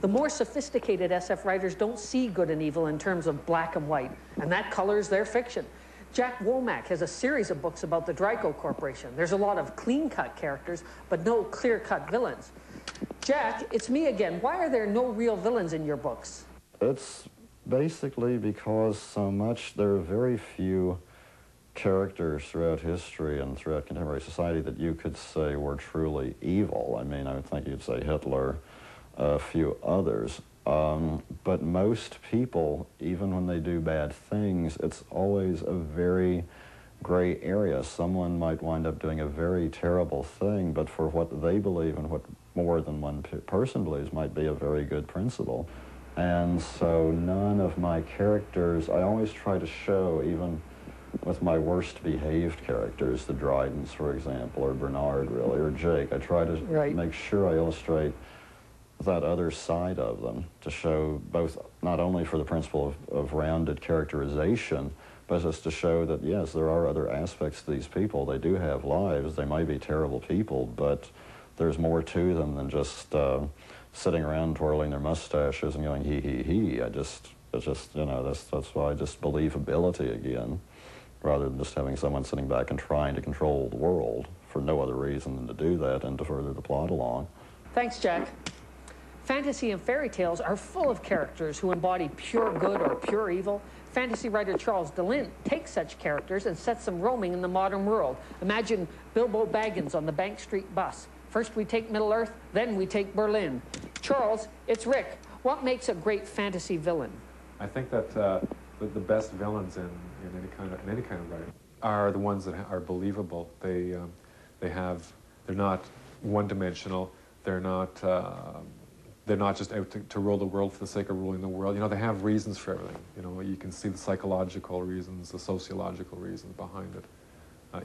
The more sophisticated SF writers don't see good and evil in terms of black and white, and that colors their fiction. Jack Womack has a series of books about the Draco Corporation. There's a lot of clean-cut characters, but no clear-cut villains. Jack, it's me again. Why are there no real villains in your books? It's basically because there are very few characters throughout history and throughout contemporary society that you could say were truly evil. I mean, I would think you'd say Hitler, a few others. But most people, even when they do bad things, it's always a very gray area. Someone might wind up doing a very terrible thing, but for what they believe and what more than one person believes might be a very good principle. And so none of my characters, I always try to show, even with my worst behaved characters, the Drydens, for example, or Bernard, really, or Jake, I try to make sure I illustrate that other side of them, to show both, not only for the principle of rounded characterization, but just to show that, yes, there are other aspects to these people. They do have lives. They might be terrible people, but there's more to them than just sitting around twirling their mustaches and going, he. It's just, you know, that's why I just believability again, rather than just having someone sitting back and trying to control the world for no other reason than to do that and to further the plot along. Thanks, Jack. Fantasy and fairy tales are full of characters who embody pure good or pure evil. Fantasy writer Charles DeLint takes such characters and sets them roaming in the modern world. Imagine Bilbo Baggins on the Bank Street bus. First we take Middle-earth, then we take Berlin. Charles, it's Rick. What makes a great fantasy villain? I think that the best villains in any kind of writing are the ones that are believable. They're not one-dimensional. They're not just out to rule the world for the sake of ruling the world. You know, they have reasons for everything. You know, you can see the psychological reasons, the sociological reasons behind it.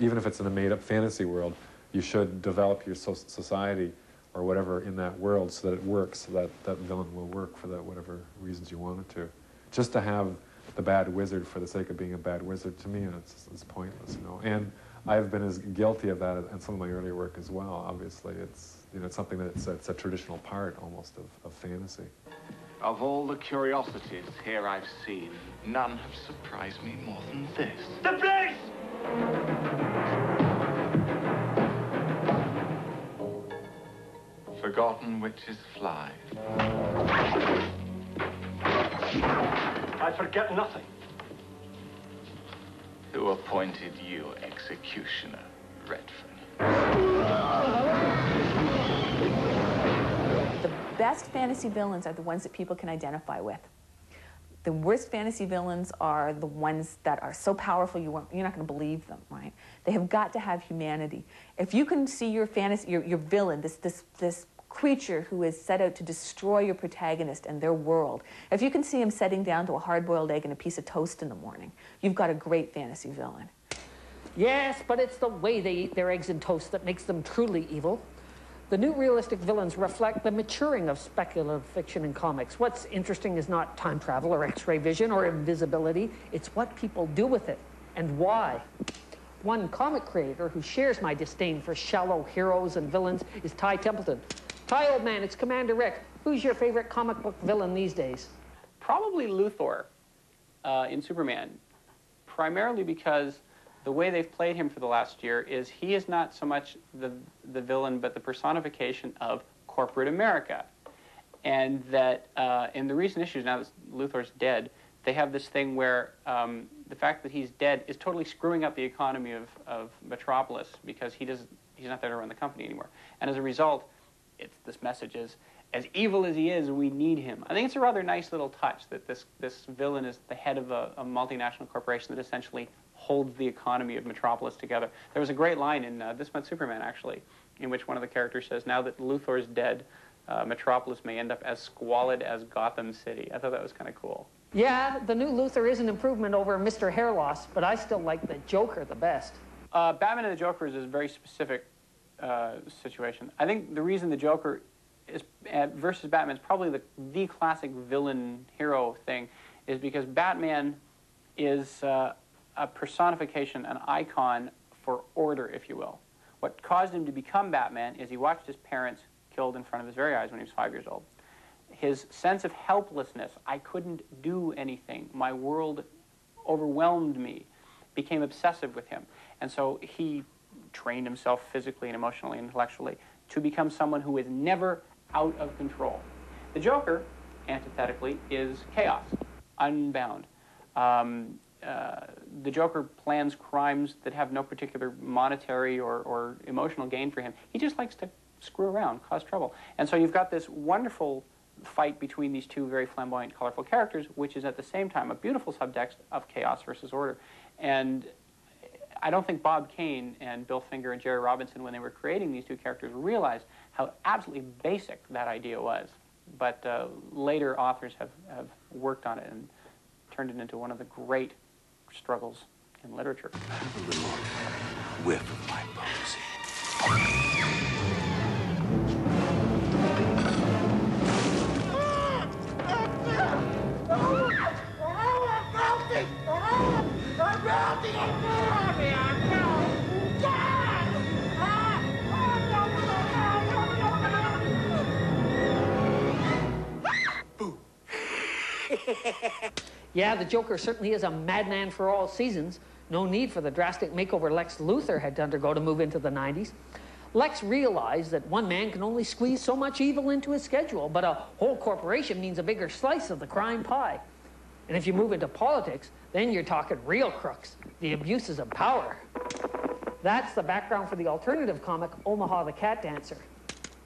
Even if it's in a made-up fantasy world, you should develop your society or whatever in that world so that it works, so that that villain will work for that whatever reasons you want it to. Just to have the bad wizard for the sake of being a bad wizard, to me, it's pointless, you know. And I've been as guilty of that in some of my earlier work as well. Obviously, it's something that's a traditional part almost of fantasy. Of all the curiosities here I've seen, none have surprised me more than this. The place! Forgotten witches fly. I forget nothing. Who appointed you executioner, Redfern? The best fantasy villains are the ones that people can identify with. The worst fantasy villains are the ones that are so powerful you're not going to believe them, right? They have got to have humanity. If you can see your villain, this creature who is set out to destroy your protagonist and their world, if you can see him setting down to a hard-boiled egg and a piece of toast in the morning, you've got a great fantasy villain. Yes, but it's the way they eat their eggs and toast that makes them truly evil. The new realistic villains reflect the maturing of speculative fiction in comics. What's interesting is not time travel or X-ray vision or invisibility. It's what people do with it and why. One comic creator who shares my disdain for shallow heroes and villains is Ty Templeton. Ty, old man, it's Commander Rick. Who's your favorite comic book villain these days? Probably Luthor in Superman, primarily because the way they've played him for the last year is he is not so much the villain, but the personification of corporate America. And that in the recent issues, now that Luthor's dead, they have this thing where the fact that he's dead is totally screwing up the economy of Metropolis because he's not there to run the company anymore. And as a result, this message is, as evil as he is, we need him. I think it's a rather nice little touch that this villain is the head of a multinational corporation that essentially holds the economy of Metropolis together. There was a great line in This Month's Superman, actually, in which one of the characters says, now that Luthor's dead, Metropolis may end up as squalid as Gotham City. I thought that was kind of cool. Yeah, the new Luthor is an improvement over Mr. Hair Loss, but I still like the Joker the best. Batman and the Joker is a very specific situation. I think the reason the Joker is versus Batman is probably the classic villain-hero thing is because Batman is a personification, an icon for order, if you will. What caused him to become Batman is he watched his parents killed in front of his very eyes when he was 5 years old. his sense of helplessness, I couldn't do anything, my world overwhelmed me, became obsessive with him. And so he trained himself physically and emotionally and intellectually to become someone who is never out of control. The Joker, antithetically, is chaos, unbound. The Joker plans crimes that have no particular monetary or emotional gain for him. He just likes to screw around, cause trouble. And so you've got this wonderful fight between these two very flamboyant, colorful characters, which is at the same time a beautiful subtext of chaos versus order. And I don't think Bob Kane and Bill Finger and Jerry Robinson, when they were creating these two characters, realized how absolutely basic that idea was. But later authors have worked on it and turned it into one of the great struggles in literature. Have a little whiff of my potency. Yeah, the Joker certainly is a madman for all seasons. No need for the drastic makeover Lex Luthor had to undergo to move into the 90s. Lex realized that one man can only squeeze so much evil into his schedule, but a whole corporation means a bigger slice of the crime pie. And if you move into politics, then you're talking real crooks, the abuses of power. That's the background for the alternative comic, Omaha the Cat Dancer.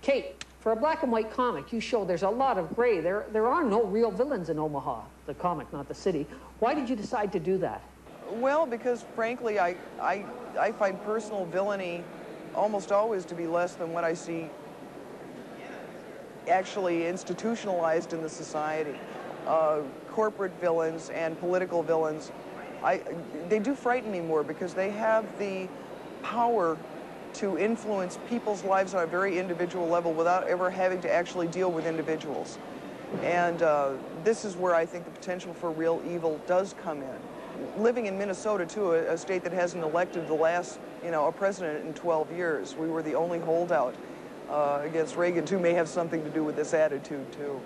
Kate, for a black and white comic, you show there's a lot of gray. There are no real villains in Omaha, the comic, not the city. Why did you decide to do that? Well, because frankly, I find personal villainy almost always to be less than what I see actually institutionalized in the society. Corporate villains and political villains, they do frighten me more because they have the power to influence people's lives on a very individual level without ever having to actually deal with individuals. And this is where I think the potential for real evil does come in. Living in Minnesota, too, a state that hasn't elected the last, a president in 12 years, we were the only holdout against Reagan, too, may have something to do with this attitude, too.